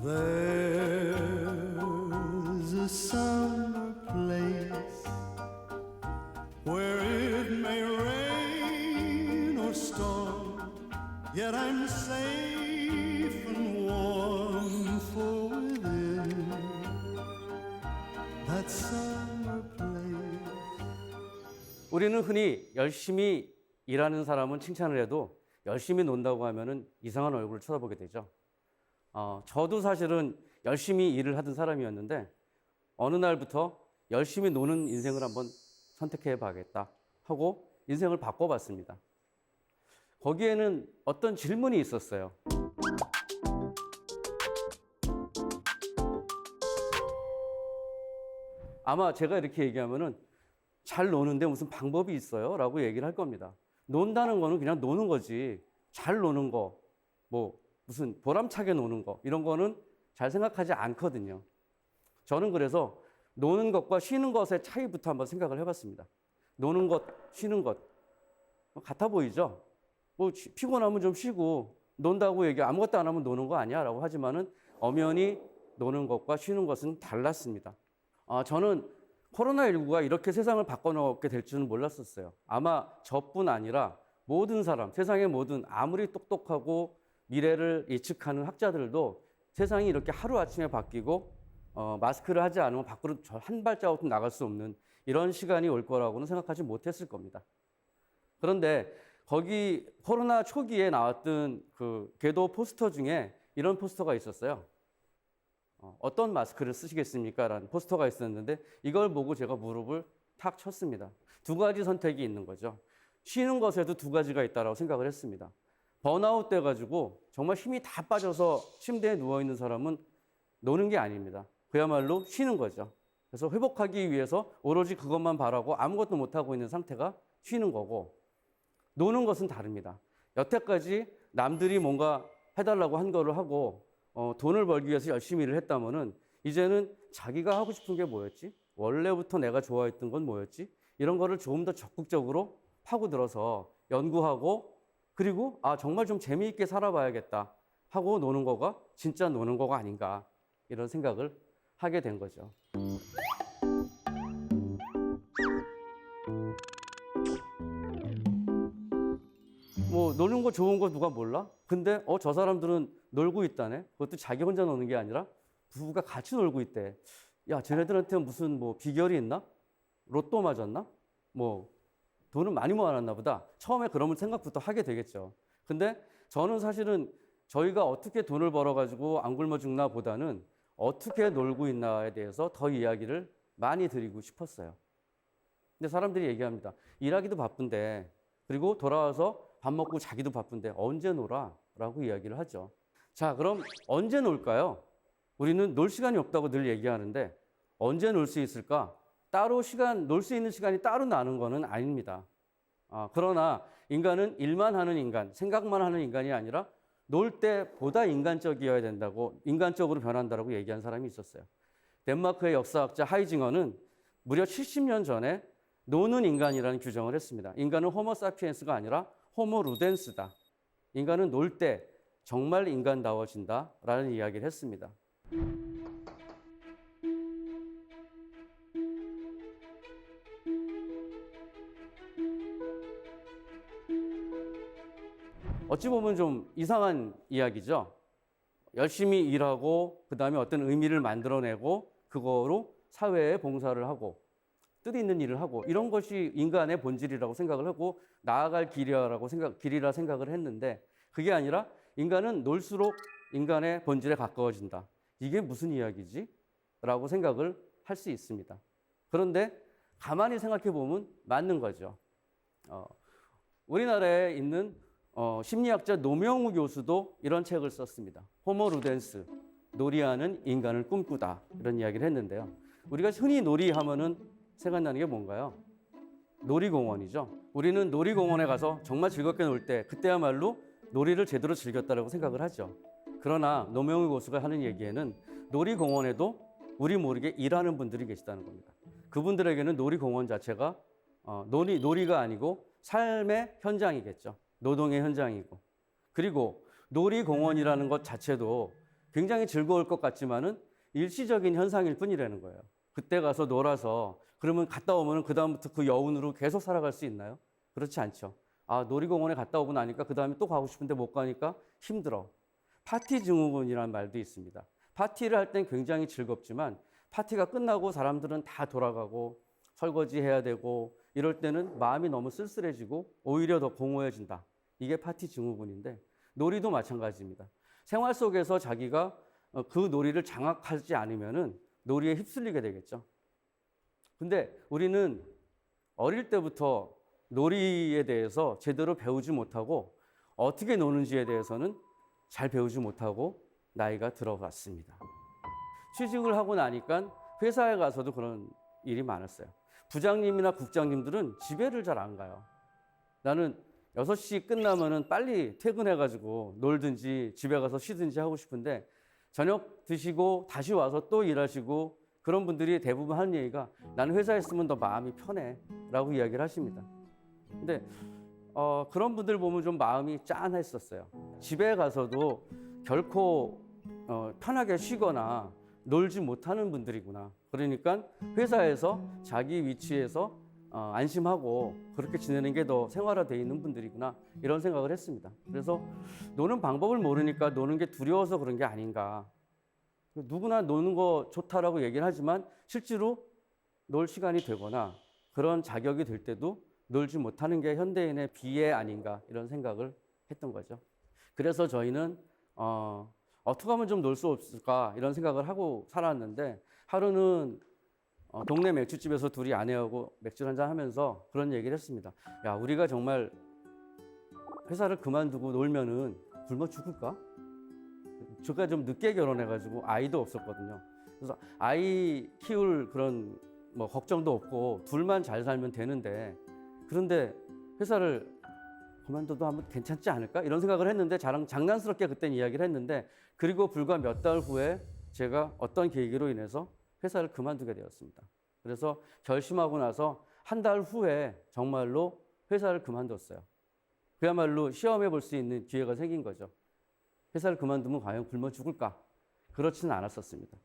There's a summer place where it may rain or storm, yet I'm safe and warm, for within that summer place. 우리는 흔히 열심히 일하는 사람은 칭찬을 해도 열심히 논다고 하면은 이상한 얼굴을 쳐다보게 되죠. 저도 사실은 열심히 일을 하던 사람이었는데 어느 날부터 열심히 노는 인생을 한번 선택해 봐야겠다 하고 인생을 바꿔봤습니다. 거기에는 어떤 질문이 있었어요. 아마 제가 이렇게 얘기하면은 잘 노는데 무슨 방법이 있어요? 라고 얘기를 할 겁니다. 논다는 거는 그냥 노는 거지. 잘 노는 거, 뭐 무슨 보람차게 노는 거, 이런 거는 잘 생각하지 않거든요. 저는 그래서 노는 것과 쉬는 것의 차이부터 한번 생각을 해봤습니다. 노는 것, 쉬는 것 같아 보이죠? 뭐 피곤하면 좀 쉬고 논다고 얘기 아무것도 안 하면 노는 거 아니야? 라고 하지만은 엄연히 노는 것과 쉬는 것은 달랐습니다. 저는 코로나19가 이렇게 세상을 바꿔놓게 될 줄은 몰랐었어요. 아마 저뿐 아니라 모든 사람, 세상의 모든 아무리 똑똑하고 미래를 예측하는 학자들도 세상이 이렇게 하루아침에 바뀌고 마스크를 하지 않으면 밖으로 한 발자국도 나갈 수 없는 이런 시간이 올 거라고는 생각하지 못했을 겁니다. 그런데 거기 코로나 초기에 나왔던 그 궤도 포스터 중에 이런 포스터가 있었어요. 어떤 마스크를 쓰시겠습니까? 라는 포스터가 있었는데 이걸 보고 제가 무릎을 탁 쳤습니다. 두 가지 선택이 있는 거죠. 쉬는 것에도 두 가지가 있다고 생각을 했습니다. 번아웃 돼가지고 정말 힘이 다 빠져서 침대에 누워있는 사람은 노는 게 아닙니다. 그야말로 쉬는 거죠. 그래서 회복하기 위해서 오로지 그것만 바라고 아무것도 못하고 있는 상태가 쉬는 거고, 노는 것은 다릅니다. 여태까지 남들이 뭔가 해달라고 한 거를 하고 돈을 벌기 위해서 열심히 일을 했다면은 이제는 자기가 하고 싶은 게 뭐였지? 원래부터 내가 좋아했던 건 뭐였지? 이런 거를 조금 더 적극적으로 파고들어서 연구하고, 그리고 정말 좀 재미있게 살아봐야겠다 하고 노는 거가 진짜 노는 거가 아닌가, 이런 생각을 하게 된 거죠. 뭐 노는 거 좋은 거 누가 몰라? 근데 저 사람들은 놀고 있다네. 그것도 자기 혼자 노는 게 아니라 부부가 같이 놀고 있대. 야, 쟤네들한테 무슨 뭐 비결이 있나? 로또 맞았나? 뭐 돈은 많이 모아놨나 보다. 처음에 그런 생각부터 하게 되겠죠. 근데 저는 사실은 저희가 어떻게 돈을 벌어가지고 안 굶어 죽나 보다는 어떻게 놀고 있나에 대해서 더 이야기를 많이 드리고 싶었어요. 근데 사람들이 얘기합니다. 일하기도 바쁜데, 그리고 돌아와서 밥 먹고 자기도 바쁜데 언제 놀아? 라고 이야기를 하죠. 자, 그럼 언제 놀까요? 우리는 놀 시간이 없다고 늘 얘기하는데 언제 놀 수 있을까? 따로 놀 수 있는 시간이 따로 나는 거는 아닙니다. 그러나 인간은 일만 하는 인간, 생각만 하는 인간이 아니라 놀 때보다 인간적이어야 된다고, 인간적으로 변한다고 얘기한 사람이 있었어요. 덴마크의 역사학자 하이징어는 무려 70년 전에 노는 인간이라는 규정을 했습니다. 인간은 호모 사피엔스가 아니라 호모 루덴스다. 인간은 놀 때 정말 인간다워진다라는 이야기를 했습니다. 어찌 보면 좀 이상한 이야기죠. 열심히 일하고 그다음에 어떤 의미를 만들어내고 그거로 사회에 봉사를 하고 뜻 있는 일을 하고, 이런 것이 인간의 본질이라고 생각을 하고 나아갈 길이라 생각을 했는데, 그게 아니라 인간은 놀수록 인간의 본질에 가까워진다. 이게 무슨 이야기지? 라고 생각을 할 수 있습니다. 그런데 가만히 생각해 보면 맞는 거죠. 우리나라에 있는 심리학자 노명우 교수도 이런 책을 썼습니다. 호모 루덴스, 놀이하는 인간을 꿈꾸다, 이런 이야기를 했는데요. 우리가 흔히 놀이하면은 생각나는 게 뭔가요? 놀이공원이죠. 우리는 놀이공원에 가서 정말 즐겁게 놀 때 그때야말로 놀이를 제대로 즐겼다고 생각을 하죠. 그러나 노명우 교수가 하는 얘기에는 놀이공원에도 우리 모르게 일하는 분들이 계시다는 겁니다. 그분들에게는 놀이공원 자체가 놀이가 아니고 삶의 현장이겠죠. 노동의 현장이고, 그리고 놀이공원이라는 것 자체도 굉장히 즐거울 것 같지만은 일시적인 현상일 뿐이라는 거예요. 그때 가서 놀아서 그러면 갔다 오면 그다음부터 그 여운으로 계속 살아갈 수 있나요? 그렇지 않죠. 아, 놀이공원에 갔다 오고 나니까 그다음에 또 가고 싶은데 못 가니까 힘들어. 파티 증후군이라는 말도 있습니다. 파티를 할 땐 굉장히 즐겁지만 파티가 끝나고 사람들은 다 돌아가고 설거지 해야 되고 이럴 때는 마음이 너무 쓸쓸해지고 오히려 더 공허해진다. 이게 파티 증후군인데 놀이도 마찬가지입니다. 생활 속에서 자기가 그 놀이를 장악하지 않으면은 놀이에 휩쓸리게 되겠죠. 근데 우리는 어릴 때부터 놀이에 대해서 제대로 배우지 못하고 어떻게 노는지에 대해서는 잘 배우지 못하고 나이가 들어갔습니다. 취직을 하고 나니까 회사에 가서도 그런 일이 많았어요. 부장님이나 국장님들은 집에를 잘 안 가요. 나는 6시 끝나면은 빨리 퇴근해가지고 놀든지 집에 가서 쉬든지 하고 싶은데 저녁 드시고 다시 와서 또 일하시고 그런 분들이 대부분 하는 얘기가 나는 회사에 있으면 더 마음이 편해 라고 이야기를 하십니다. 근데 그런 분들 보면 좀 마음이 짠했었어요. 집에 가서도 결코 편하게 쉬거나 놀지 못하는 분들이구나. 그러니까 회사에서 자기 위치에서 안심하고 그렇게 지내는 게 더 생활화되어 있는 분들이구나 이런 생각을 했습니다. 그래서 노는 방법을 모르니까 노는 게 두려워서 그런 게 아닌가. 누구나 노는 거 좋다라고 얘기를 하지만 실제로 놀 시간이 되거나 그런 자격이 될 때도 놀지 못하는 게 현대인의 비애 아닌가 이런 생각을 했던 거죠. 그래서 저희는 어떻게 하면 좀 놀 수 없을까 이런 생각을 하고 살았는데 하루는 동네 맥주집에서 둘이 아내하고 맥주 한잔 하면서 그런 얘기를 했습니다. 야, 우리가 정말 회사를 그만두고 놀면은 굶어 죽을까? 제가 좀 늦게 결혼해가지고 아이도 없었거든요. 그래서 아이 키울 그런 뭐 걱정도 없고 둘만 잘 살면 되는데 그런데 회사를 그만둬도 하면 괜찮지 않을까? 이런 생각을 했는데 장난스럽게 그땐 이야기를 했는데 그리고 불과 몇 달 후에 제가 어떤 계기로 인해서 회사를 그만두게 되었습니다. 그래서 결심하고 나서 한 달 후에 정말로 회사를 그만뒀어요. 그야말로 시험해 볼 수 있는 기회가 생긴 거죠. 회사를 그만두면 과연 굶어 죽을까? 그렇지는 않았었습니다.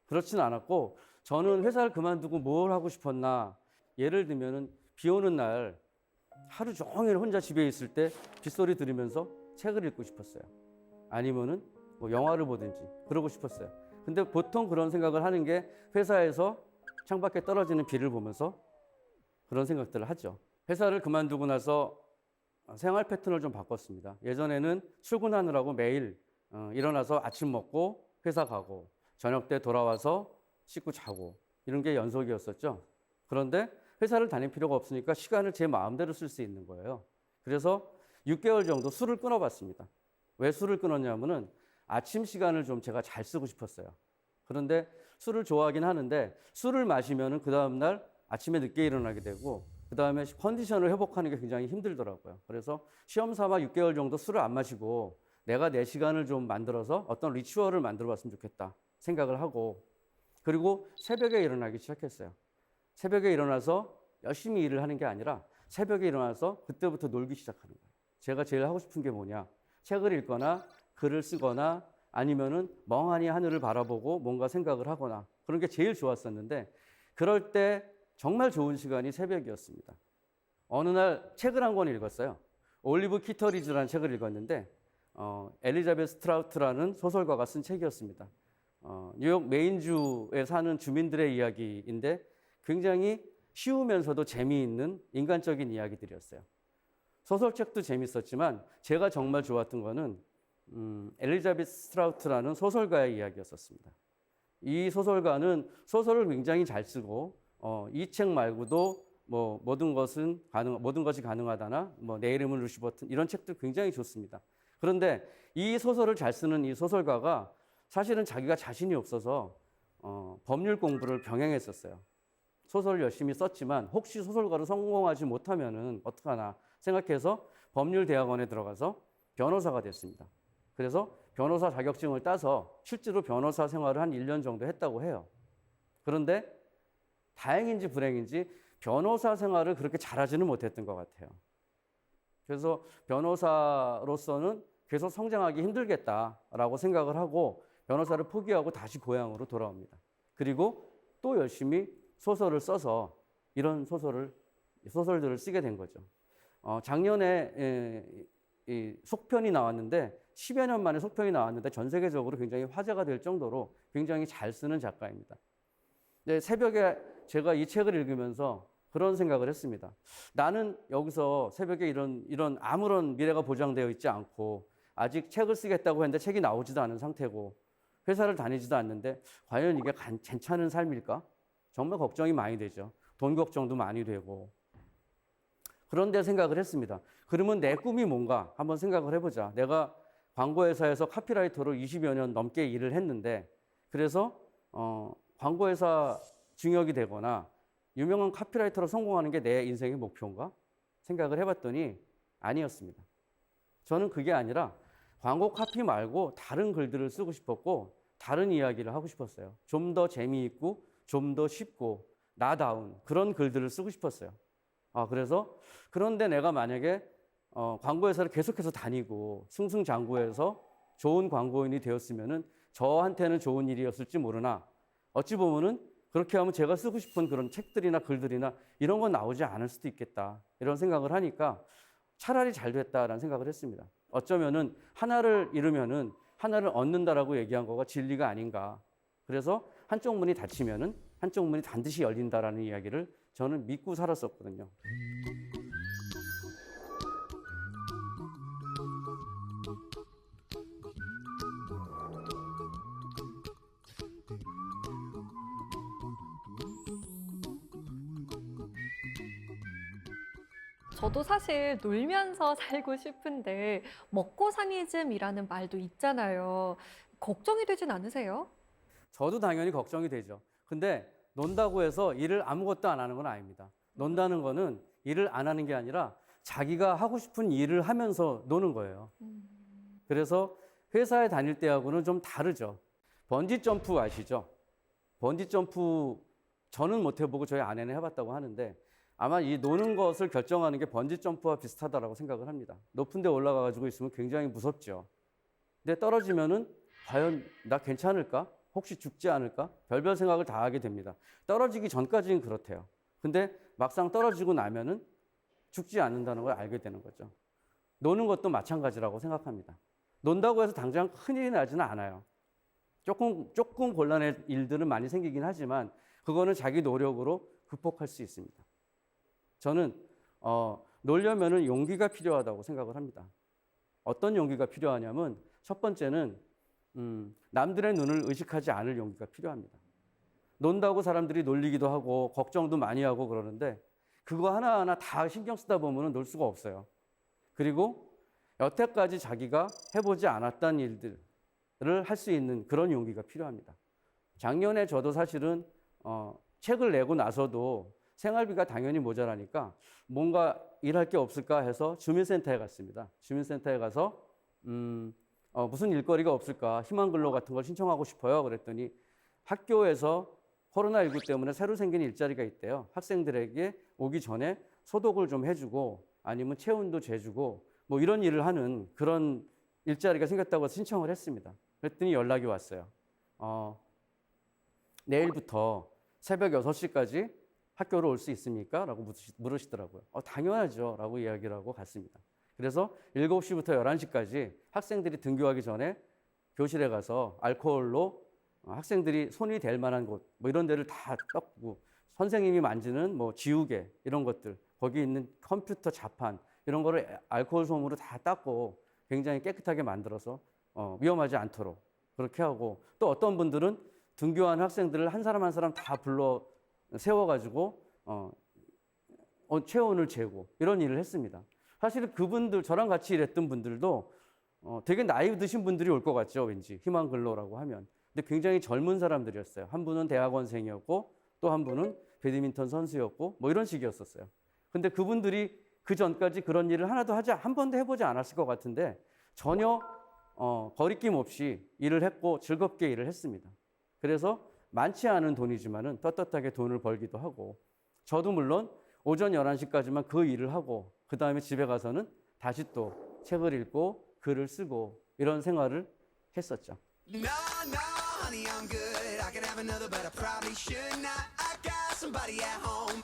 그렇지는 않았고 저는 회사를 그만두고 뭘 하고 싶었나? 예를 들면은 비 오는 날 하루 종일 혼자 집에 있을 때 빗소리 들으면서 책을 읽고 싶었어요. 아니면은 뭐 영화를 보든지 그러고 싶었어요. 근데 보통 그런 생각을 하는 게 회사에서 창밖에 떨어지는 비를 보면서 그런 생각들을 하죠. 회사를 그만두고 나서 생활 패턴을 좀 바꿨습니다. 예전에는 출근하느라고 매일 일어나서 아침 먹고 회사 가고 저녁 때 돌아와서 씻고 자고 이런 게 연속이었었죠. 그런데 회사를 다닐 필요가 없으니까 시간을 제 마음대로 쓸 수 있는 거예요. 그래서 6개월 정도 술을 끊어봤습니다. 왜 술을 끊었냐면은 아침 시간을 좀 제가 잘 쓰고 싶었어요. 그런데 술을 좋아하긴 하는데 술을 마시면은 그 다음날 아침에 늦게 일어나게 되고 그 다음에 컨디션을 회복하는 게 굉장히 힘들더라고요. 그래서 시험 삼아 6개월 정도 술을 안 마시고 내가 내 시간을 좀 만들어서 어떤 리추얼을 만들어 봤으면 좋겠다 생각을 하고 그리고 새벽에 일어나기 시작했어요. 새벽에 일어나서 열심히 일을 하는 게 아니라 새벽에 일어나서 그때부터 놀기 시작하는 거예요. 제가 제일 하고 싶은 게 뭐냐? 책을 읽거나 글을 쓰거나 아니면은 멍하니 하늘을 바라보고 뭔가 생각을 하거나 그런 게 제일 좋았었는데 그럴 때 정말 좋은 시간이 새벽이었습니다. 어느 날 책을 한 권 읽었어요. 올리브 키터리즈라는 책을 읽었는데 엘리자베스 트라우트라는 소설가가 쓴 책이었습니다. 뉴욕 메인주에 사는 주민들의 이야기인데 굉장히 쉬우면서도 재미있는 인간적인 이야기들이었어요. 소설책도 재밌었지만 제가 정말 좋았던 거는 엘리자베스 트라우트라는 소설가의 이야기였었습니다. 이 소설가는 소설을 굉장히 잘 쓰고 이 책 말고도 뭐 모든 것이 가능하다나 뭐 내 이름은 루시 버튼 이런 책들 굉장히 좋습니다. 그런데 이 소설을 잘 쓰는 이 소설가가 사실은 자기가 자신이 없어서 법률 공부를 병행했었어요. 소설을 열심히 썼지만 혹시 소설가로 성공하지 못하면은 어떡하나 생각해서 법률대학원에 들어가서 변호사가 됐습니다. 그래서 변호사 자격증을 따서 실제로 변호사 생활을 한 1년 정도 했다고 해요. 그런데 다행인지 불행인지 변호사 생활을 그렇게 잘하지는 못했던 것 같아요. 그래서 변호사로서는 계속 성장하기 힘들겠다라고 생각을 하고 변호사를 포기하고 다시 고향으로 돌아옵니다. 그리고 또 열심히 소설을 써서 이런 소설들을 쓰게 된 거죠. 작년에 이 속편이 나왔는데 10여 년 만에 속편이 나왔는데 전 세계적으로 굉장히 화제가 될 정도로 굉장히 잘 쓰는 작가입니다. 근데 새벽에 제가 이 책을 읽으면서 그런 생각을 했습니다. 나는 여기서 새벽에 이런 아무런 미래가 보장되어 있지 않고 아직 책을 쓰겠다고 했는데 책이 나오지도 않은 상태고 회사를 다니지도 않는데 과연 이게 괜찮은 삶일까? 정말 걱정이 많이 되죠. 돈 걱정도 많이 되고. 그런데 생각을 했습니다. 그러면 내 꿈이 뭔가 한번 생각을 해보자. 내가 광고회사에서 카피라이터로 20여 년 넘게 일을 했는데 그래서 광고회사 증역이 되거나 유명한 카피라이터로 성공하는 게 내 인생의 목표인가? 생각을 해봤더니 아니었습니다. 저는 그게 아니라 광고 카피 말고 다른 글들을 쓰고 싶었고 다른 이야기를 하고 싶었어요. 좀 더 재미있고 좀 더 쉽고 나다운 그런 글들을 쓰고 싶었어요. 그래서 그런데 내가 만약에 광고회사를 계속해서 다니고 승승장구해서 좋은 광고인이 되었으면은 저한테는 좋은 일이었을지 모르나 어찌 보면은 그렇게 하면 제가 쓰고 싶은 그런 책들이나 글들이나 이런 건 나오지 않을 수도 있겠다. 이런 생각을 하니까 차라리 잘 됐다라는 생각을 했습니다. 어쩌면은 하나를 잃으면은 하나를 얻는다라고 얘기한 거가 진리가 아닌가. 그래서 한쪽 문이 닫히면은 한쪽 문이 반드시 열린다라는 이야기를 저는 믿고 살았었거든요. 저도 사실 놀면서 살고 싶은데 먹고사니즘이라는 말도 있잖아요. 걱정이 되진 않으세요? 저도 당연히 걱정이 되죠. 근데 논다고 해서 일을 아무것도 안 하는 건 아닙니다. 논다는 거는 일을 안 하는 게 아니라 자기가 하고 싶은 일을 하면서 노는 거예요. 그래서 회사에 다닐 때하고는 좀 다르죠. 번지 점프 아시죠? 번지 점프 저는 못 해보고 저희 아내는 해봤다고 하는데 아마 이 노는 것을 결정하는 게 번지 점프와 비슷하다라고 생각을 합니다. 높은 데 올라가 가지고 있으면 굉장히 무섭죠. 근데 떨어지면은 과연 나 괜찮을까? 혹시 죽지 않을까? 별별 생각을 다 하게 됩니다. 떨어지기 전까지는 그렇대요. 근데 막상 떨어지고 나면은 죽지 않는다는 걸 알게 되는 거죠. 노는 것도 마찬가지라고 생각합니다. 논다고 해서 당장 큰일이 나지는 않아요. 조금 곤란한 일들은 많이 생기긴 하지만 그거는 자기 노력으로 극복할 수 있습니다. 저는 놀려면은 용기가 필요하다고 생각을 합니다. 어떤 용기가 필요하냐면 첫 번째는 남들의 눈을 의식하지 않을 용기가 필요합니다. 논다고 사람들이 놀리기도 하고 걱정도 많이 하고 그러는데 그거 하나하나 다 신경 쓰다 보면 놀 수가 없어요. 그리고 여태까지 자기가 해보지 않았던 일들을 할 수 있는 그런 용기가 필요합니다. 작년에 저도 사실은 책을 내고 나서도 생활비가 당연히 모자라니까 뭔가 일할 게 없을까 해서 주민센터에 갔습니다. 주민센터에 가서 무슨 일거리가 없을까 희망근로 같은 걸 신청하고 싶어요. 그랬더니 학교에서 코로나19 때문에 새로 생긴 일자리가 있대요. 학생들에게 오기 전에 소독을 좀 해주고 아니면 체온도 재주고 뭐 이런 일을 하는 그런 일자리가 생겼다고 해서 신청을 했습니다. 그랬더니 연락이 왔어요. 내일부터 새벽 6시까지 학교로 올 수 있습니까? 라고 물으시더라고요. 당연하죠. 라고 이야기를 하고 갔습니다. 그래서 7시부터 11시까지 학생들이 등교하기 전에 교실에 가서 알코올로 학생들이 손이 될 만한 곳, 뭐 이런 데를 다 닦고 선생님이 만지는 뭐 지우개 이런 것들, 거기 있는 컴퓨터 자판 이런 거를 알코올 솜으로 다 닦고 굉장히 깨끗하게 만들어서 위험하지 않도록 그렇게 하고 또 어떤 분들은 등교한 학생들을 한 사람 한 사람 다 불러 세워가지고 체온을 재고 이런 일을 했습니다. 사실 그분들 저랑 같이 일했던 분들도 되게 나이 드신 분들이 올 것 같죠, 왠지 희망근로라고 하면. 근데 굉장히 젊은 사람들이었어요. 한 분은 대학원생이었고 또 한 분은 배드민턴 선수였고 뭐 이런 식이었었어요. 근데 그분들이 그 전까지 그런 일을 하나도 한 번도 해보지 않았을 것 같은데 전혀 거리낌 없이 일을 했고 즐겁게 일을 했습니다. 그래서 많지 않은 돈이지만은 떳떳하게 돈을 벌기도 하고 저도 물론 오전 11시까지만 그 일을 하고 그 다음에 집에 가서는 다시 또 책을 읽고 글을 쓰고 이런 생활을 했었죠. No, no, honey, I'm good. I could have another, but I probably should not. I got somebody at home.